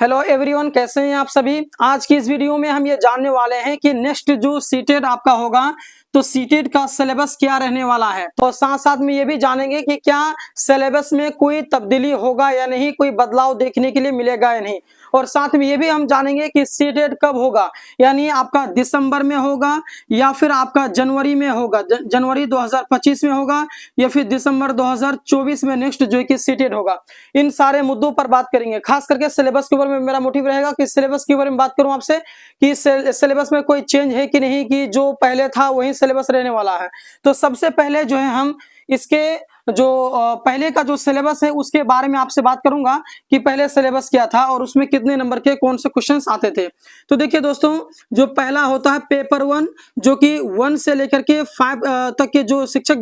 Hello everyone, कैसे हैं आप सभी। आज की इस वीडियो में हम ये जानने वाले हैं कि नेक्स्ट जो सीटेट आपका होगा तो सीटेट का सिलेबस क्या रहने वाला है। तो साथ साथ में ये भी जानेंगे कि क्या सिलेबस में कोई तब्दीली होगा या नहीं, कोई बदलाव देखने के लिए मिलेगा या नहीं। और साथ में ये भी हम जानेंगे कि सीटेट कब होगा, यानी आपका दिसंबर में होगा या फिर आपका जनवरी में होगा, जनवरी 2025 में होगा या फिर दिसंबर 2024 में नेक्स्ट जो है कि सीटेट होगा। इन सारे मुद्दों पर बात करेंगे। खास करके सिलेबस के ऊपर में मेरा मोटिव रहेगा कि सिलेबस के बारे में बात करूं आपसे कि सिलेबस में कोई चेंज है कि नहीं, कि जो पहले था वही सिलेबस रहने वाला है। तो सबसे पहले जो है हम इसके जो पहले का जो सिलेबस है उसके बारे में आपसे बात करूंगा कि पहले सिलेबस क्या था और उसमें कितने नंबर के कौन से क्वेश्चंस आते थे। तो देखिए दोस्तों, जो पहला होता है पेपर 1, जो कि 1 से लेकर के 5 तक के जो शिक्षक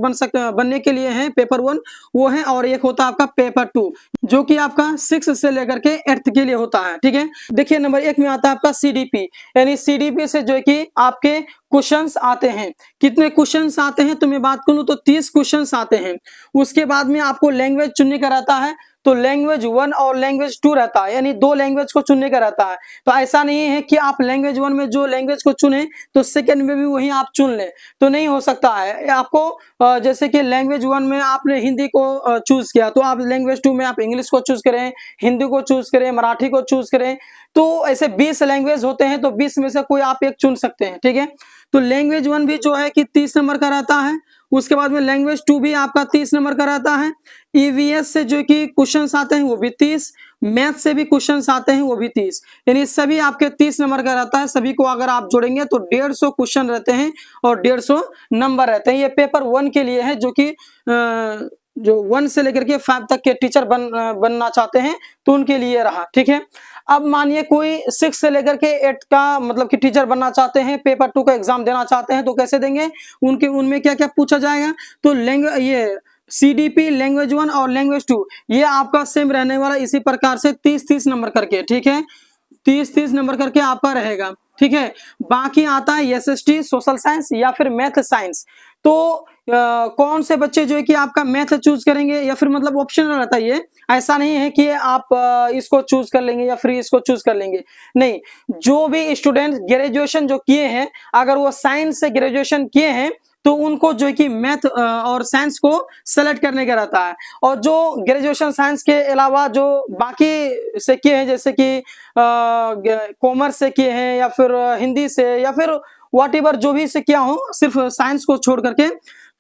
बनने के लिए हैं, पेपर 1 वो है। और एक होता है आपका पेपर 2, जो कि आपका 6 से लेकर के 8th के लिए होता है। ठीक है, देखिए नंबर 1 में आता है आपका सीडीपी, यानी सीडीपी से जो है कि आपके क्वेश्चंस आते हैं। कितने क्वेश्चंस आते हैं तो मैं बात करूं तो 30 क्वेश्चंस आते हैं। उसके बाद में आपको लैंग्वेज चुनने का रहता है, तो लैंग्वेज 1 और लैंग्वेज 2 रहता है, यानी 2 लैंग्वेज को चुनने का रहता है। तो ऐसा नहीं है कि आप लैंग्वेज 1 में जो लैंग्वेज को चुने तो सेकंड में भी वही आप चुन लें, तो नहीं हो सकता है। आपको जैसे कि लैंग्वेज 1 में आपने हिंदी को चूज किया तो आप लैंग्वेज 2 में आप इंग्लिश को चूज करें, हिंदी को चूज करें, मराठी को चूज करें। तो ऐसे 20 लैंग्वेज होते हैं, तो 20 में से कोई आप एक चुन सकते हैं। ठीक है, तो लैंग्वेज 1 भी जो है कि 30 नंबर का रहता है। उसके बाद में लैंग्वेज 2 भी आपका 30 नंबर का रहता है। ईवीएस से जो कि क्वेश्चंस आते हैं वो भी 30, मैथ से भी क्वेश्चंस आते हैं वो भी 30, यानी सभी आपके 30 नंबर का रहता है। सभी को अगर आप जोड़ेंगे तो 150 क्वेश्चन रहते हैं और 150 नंबर रहते हैं। ये पेपर 1 के लिए है, जो कि जो 1 से लेकर के 5 तक के टीचर बनना चाहते हैं तो उनके लिए रहा। ठीक है, अब मानिए कोई 6 से लेकर के 8 का मतलब कि टीचर बनना चाहते हैं, पेपर 2 का एग्जाम देना चाहते हैं, तो कैसे देंगे, उनमें क्या क्या पूछा जाएगा। तो ये सीडीपी, लैंग्वेज 1 और लैंग्वेज 2 ये आपका सेम रहने वाला, इसी प्रकार से 30-30 नंबर करके। ठीक है, 30-30 नंबर करके आपका रहेगा। ठीक है, बाकी आता है एसएसटी, सोशल साइंस या फिर मैथ साइंस। तो कौन से बच्चे जो है कि आपका मैथ चूज करेंगे या फिर मतलब ऑप्शनल रहता है ये, ऐसा नहीं है कि आप इसको चूज कर लेंगे या फिर इसको चूज कर लेंगे, नहीं। जो भी स्टूडेंट ग्रेजुएशन जो किए हैं, अगर वो साइंस से ग्रेजुएशन किए हैं तो उनको जो है कि मैथ और साइंस को सेलेक्ट करने का रहता है। और जो ग्रेजुएशन साइंस के अलावा जो बाकी से किए हैं, जैसे कि कॉमर्स से किए हैं या फिर हिंदी से या फिर व्हाटएवर जो भी से किया हो, सिर्फ साइंस को छोड़ करके,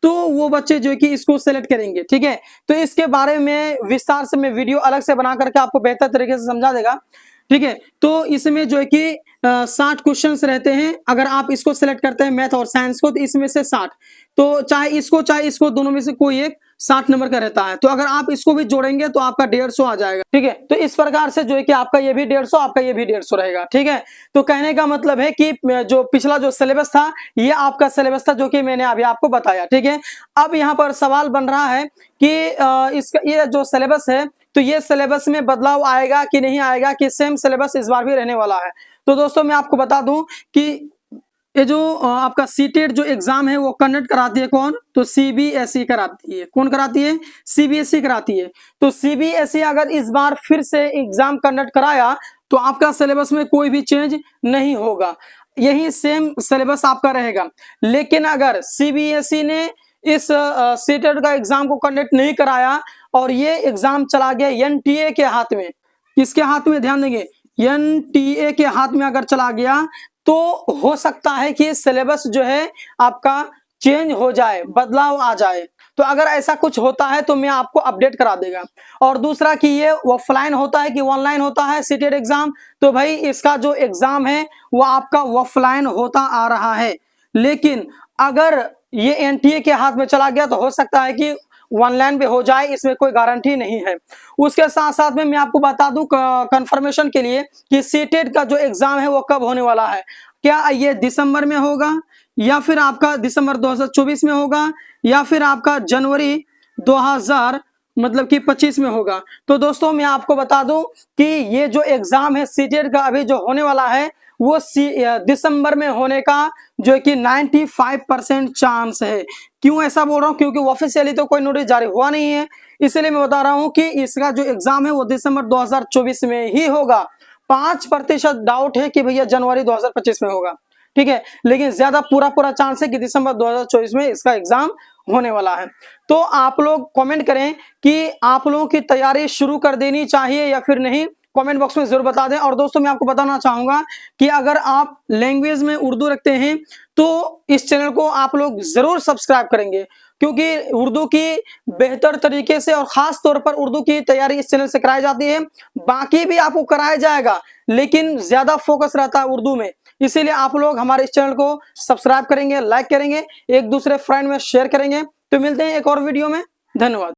तो वो बच्चे जो है कि इसको सेलेक्ट करेंगे। ठीक है, तो इसके बारे में विस्तार से मैं वीडियो अलग से बना करके आपको बेहतर तरीके से समझा देगा। ठीक है, तो इसमें जो है कि 60 क्वेश्चंस रहते हैं। अगर आप इसको सेलेक्ट करते हैं मैथ और साइंस को, तो इसमें से 60, तो चाहे इसको दोनों में से कोई एक 60 नंबर का रहता है। तो अगर आप इसको भी जोड़ेंगे तो आपका 150 आ जाएगा। ठीक है, तो इस प्रकार से जो है कि आपका ये भी 150, आपका ये भी 150 रहेगा। ठीक है, तो कहने का मतलब है कि जो पिछला जो सिलेबस था ये आपका सिलेबस था, जो कि मैंने अभी आपको बताया। ठीक है, अब यहाँ पर सवाल बन रहा है कि इसका ये जो सिलेबस है तो ये सिलेबस में बदलाव आएगा कि नहीं आएगा, कि सेम सिलेबस इस बार भी रहने वाला है। तो दोस्तों मैं आपको बता दूं कि ये जो आपका सीटेट जो एग्जाम है वो कंडक्ट कराती है कौन, तो सीबीएसई कराती है। कौन कराती है, सीबीएसई कराती है। तो सीबीएसई अगर इस बार फिर से एग्जाम कंडक्ट कराया तो आपका सिलेबस में कोई भी चेंज नहीं होगा, यही सेम सिलेबस आपका रहेगा। लेकिन अगर सीबीएसई ने इस सीटेट का एग्जाम को कंडक्ट नहीं कराया और ये एग्जाम चला गया एनटीए के हाथ में, किसके हाथ में, ध्यान देंगे, एनटीए के हाथ में अगर चला गया तो हो सकता है कि सिलेबस जो है आपका चेंज हो जाए, बदलाव आ जाए। तो अगर ऐसा कुछ होता है तो मैं आपको अपडेट करा देगा। और दूसरा कि ये ऑफलाइन होता है कि ऑनलाइन होता है सीटेट एग्जाम, तो भाई इसका जो एग्जाम है वो आपका ऑफलाइन होता आ रहा है। लेकिन अगर ये एनटीए के हाथ में चला गया तो हो सकता है कि ऑनलाइन भी हो जाए, इसमें कोई गारंटी नहीं है। उसके साथ साथ में मैं आपको बता दूं कंफर्मेशन के लिए कि सीटेट का जो एग्जाम है वो कब होने वाला है। क्या ये दिसंबर में होगा या फिर आपका दिसंबर 2024 में होगा या फिर आपका जनवरी 2025 में होगा। तो दोस्तों मैं आपको बता दूं कि ये जो एग्जाम है सीटेट का अभी जो होने वाला है वो दिसंबर में होने का जो कि 95% चांस है। क्यों ऐसा बोल रहा हूँ, क्योंकि ऑफिशियली तो कोई नोटिस जारी हुआ नहीं है, इसलिए मैं बता रहा हूँ कि इसका जो एग्जाम है वो दिसंबर 2024 में ही होगा। 5% डाउट है कि भैया जनवरी 2025 में होगा, ठीक है, लेकिन ज्यादा पूरा चांस है कि दिसंबर 2024 में इसका एग्जाम होने वाला है। तो आप लोग कमेंट करें कि आप लोगों की तैयारी शुरू कर देनी चाहिए या फिर नहीं, कमेंट बॉक्स में जरूर बता दें। और दोस्तों मैं आपको बताना चाहूंगा कि अगर आप लैंग्वेज में उर्दू रखते हैं तो इस चैनल को आप लोग जरूर सब्सक्राइब करेंगे, क्योंकि उर्दू की बेहतर तरीके से और खास तौर पर उर्दू की तैयारी इस चैनल से कराई जाती है। बाकी भी आपको कराया जाएगा, लेकिन ज्यादा फोकस रहता है उर्दू में, इसीलिए आप लोग हमारे इस चैनल को सब्सक्राइब करेंगे, लाइक करेंगे, एक दूसरे फ्रेंड में शेयर करेंगे। तो मिलते हैं एक और वीडियो में, धन्यवाद।